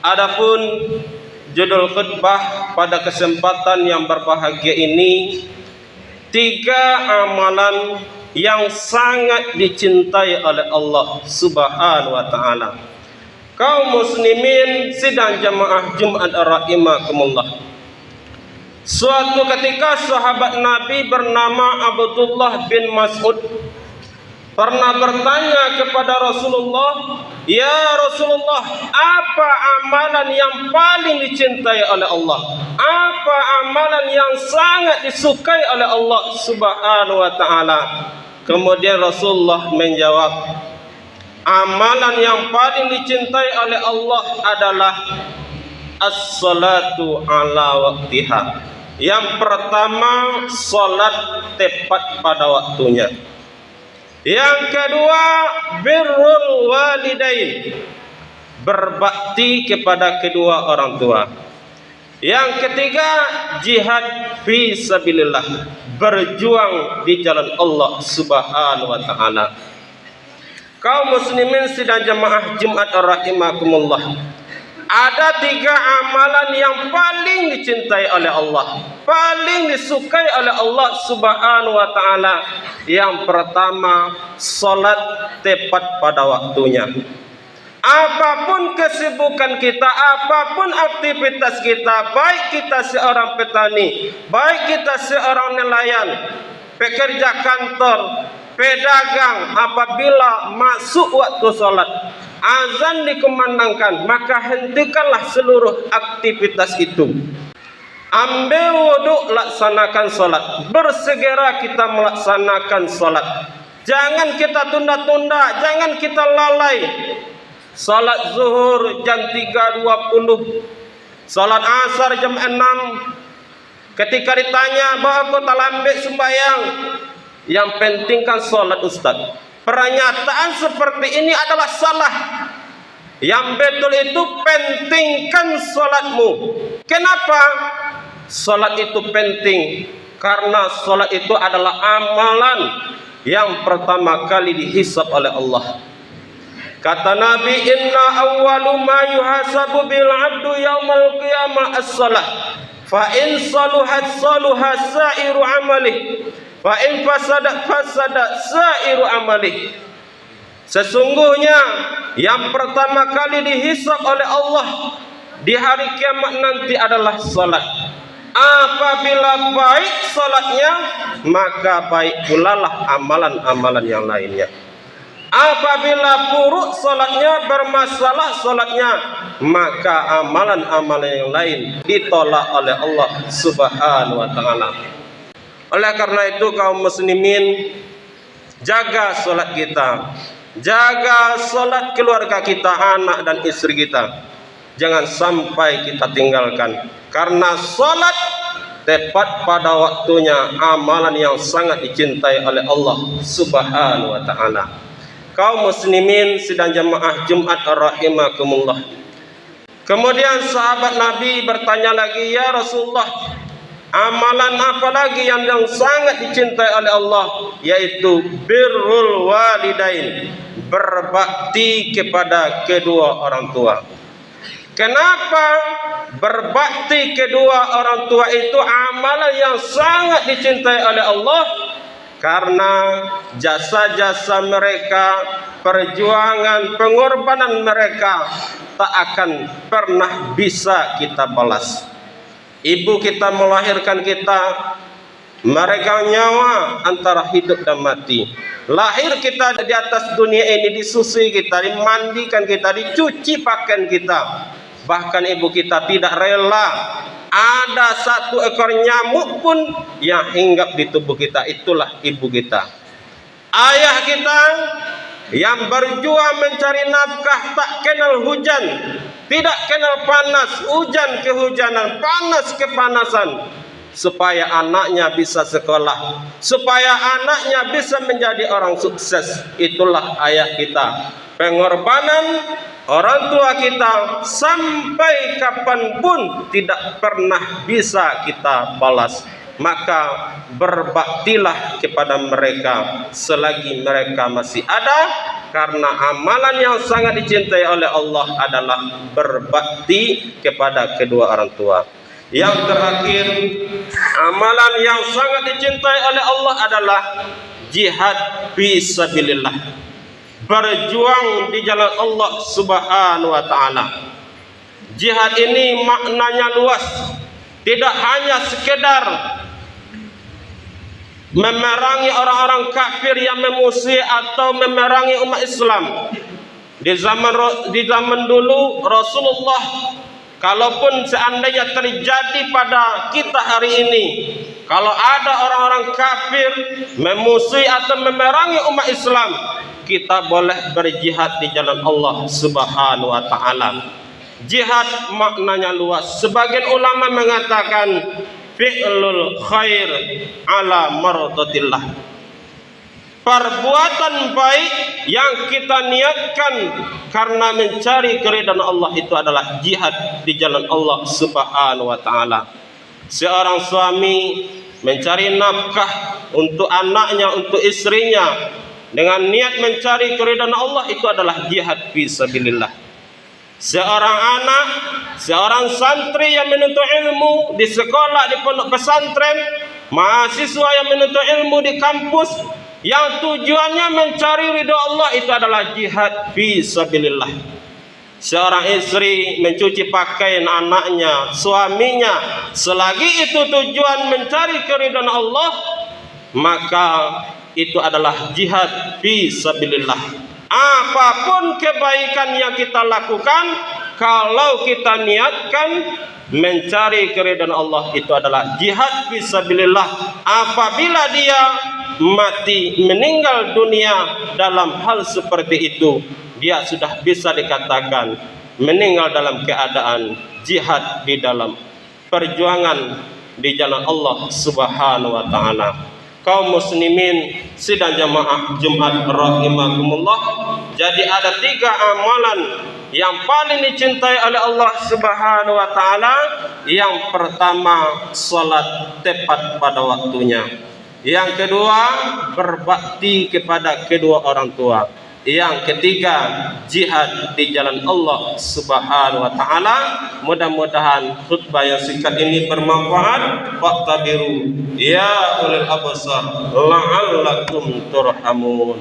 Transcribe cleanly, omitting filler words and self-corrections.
Adapun judul khutbah pada kesempatan yang berbahagia ini, 3 amalan yang sangat dicintai oleh Allah Subhanahu wa taala. Kaum muslimin sidang jamaah Jumat rahimakumullah. Suatu ketika sahabat Nabi bernama Abdullah bin Mas'ud pernah bertanya kepada Rasulullah, "Ya Rasulullah, apa amalan yang paling dicintai oleh Allah? Apa amalan yang sangat disukai oleh Allah Subhanahu wa taala?" Kemudian Rasulullah menjawab, amalan yang paling dicintai oleh Allah adalah as-salatu ala waktiha. Yang pertama, salat tepat pada waktunya. Yang kedua, birrul walidain, berbakti kepada kedua orang tua. Yang ketiga, jihad fi sabilillah, berjuang di jalan Allah Subhanahu wa taala. Kaum muslimin sidang jamaah Jumat rahimakumullah, ada 3 amalan yang paling dicintai oleh Allah, paling disukai oleh Allah Subhanahu wa taala. Yang pertama, salat tepat pada waktunya. Apapun kesibukan kita, apapun aktivitas kita, baik kita seorang petani, baik kita seorang nelayan, pekerja kantor, pedagang, apabila masuk waktu salat, azan dikumandangkan, maka hentikanlah seluruh aktivitas itu. Ambil wudhu, laksanakan salat. Bersegera kita melaksanakan salat. Jangan kita tunda-tunda, jangan kita lalai. Salat zuhur jam 3.20, salat asar jam 6. Ketika ditanya, "Bahwa kau tak lambat sembahyang?" Yang penting kan salat, Ustaz. Pernyataan seperti ini adalah salah. Yang betul itu pentingkan salatmu. Kenapa? Salat itu penting karena salat itu adalah amalan yang pertama kali dihisab oleh Allah. Kata Nabi, "Inna awwalu ma yuhasabu bil 'abdu yaumal qiyamah as-salah. Fa in saluhat saluha sa'iru amalih, fa in fasadat fasadat sa'iru amalih." Sesungguhnya yang pertama kali dihisab oleh Allah di hari kiamat nanti adalah salat. Apabila baik salatnya, maka baik pula lah amalan-amalan yang lainnya. Apabila buruk salatnya, bermasalah salatnya, maka amalan-amalan yang lain ditolak oleh Allah Subhanahu wa taala. Oleh karena itu kaum muslimin, jaga salat kita, jaga salat keluarga kita, anak dan istri kita. Jangan sampai kita tinggalkan, karena salat tepat pada waktunya amalan yang sangat dicintai oleh Allah Subhanahu wa taala. Kaum muslimin sidang jamaah Jumat rahimakumullah. Kemudian sahabat Nabi bertanya lagi, "Ya Rasulullah, amalan apa lagi yang sangat dicintai oleh Allah?" Yaitu birrul walidain, berbakti kepada kedua orang tua. Kenapa berbakti kedua orang tua itu amalan yang sangat dicintai oleh Allah? Karena jasa-jasa mereka, perjuangan, pengorbanan mereka tak akan pernah bisa kita balas. Ibu kita melahirkan kita, mereka nyawa antara hidup dan mati. Lahir kita di atas dunia ini, disusui kita, dimandikan kita, dicuci pakaian kita. Bahkan ibu kita tidak rela ada satu ekor nyamuk pun yang hinggap di tubuh kita. Itulah ibu kita. Ayah kita yang berjuang mencari nafkah, tak kenal hujan, tidak kenal panas, hujan kehujanan, panas kepanasan, supaya anaknya bisa sekolah, supaya anaknya bisa menjadi orang sukses. Itulah ayah kita. Pengorbanan orang tua kita sampai kapanpun tidak pernah bisa kita balas. maka berbaktilah kepada mereka selagi mereka masih ada, karena amalan yang sangat dicintai oleh Allah adalah berbakti kepada kedua orang tua. Yang terakhir, amalan yang sangat dicintai oleh Allah adalah jihad fi sabilillah, berjuang di jalan Allah Subhanahu wa taala. Jihad ini maknanya luas, tidak hanya sekedar memerangi orang-orang kafir yang memusuhi atau memerangi umat Islam. Di zaman dulu Rasulullah, kalaupun seandainya terjadi pada kita hari ini, kalau ada orang-orang kafir memusuhi atau memerangi umat Islam, kita boleh berjihad di jalan Allah Subhanahu wa taala. Jihad maknanya luas. Sebagian ulama mengatakan fi'lul khair ala mardatillah, perbuatan baik yang kita niatkan karena mencari keridhaan Allah, itu adalah jihad di jalan Allah Subhanahu wa taala. Seorang suami mencari nafkah untuk anaknya, untuk istrinya dengan niat mencari keridhaan Allah, itu adalah jihad fi sabilillah. Seorang anak, seorang santri yang menuntut ilmu di sekolah, di pondok pesantren, mahasiswa yang menuntut ilmu di kampus, yang tujuannya mencari ridha Allah, itu adalah jihad fi sabilillah. Seorang istri mencuci pakaian anaknya, suaminya, selagi itu tujuan mencari keridhaan Allah, maka itu adalah jihad fi sabilillah. Apapun kebaikan yang kita lakukan, kalau kita niatkan mencari keridhaan Allah, itu adalah jihad fisabilillah. Apabila dia mati, meninggal dunia dalam hal seperti itu, dia sudah bisa dikatakan meninggal dalam keadaan jihad di dalam perjuangan di jalan Allah Subhanahu wa taala. Kaum muslimin sidang jamaah Jumat rahimakumullah, jadi ada 3 amalan yang paling dicintai oleh Allah Subhanahu wa taala. Yang pertama, salat tepat pada waktunya. Yang kedua, berbakti kepada kedua orang tua. Yang ketiga, jihad di jalan Allah Subhanahu wa taala. Mudah-mudahan khutbah yang singkat ini bermanfaat. Faqtabiru ya ulil absar la'allakum turhamun.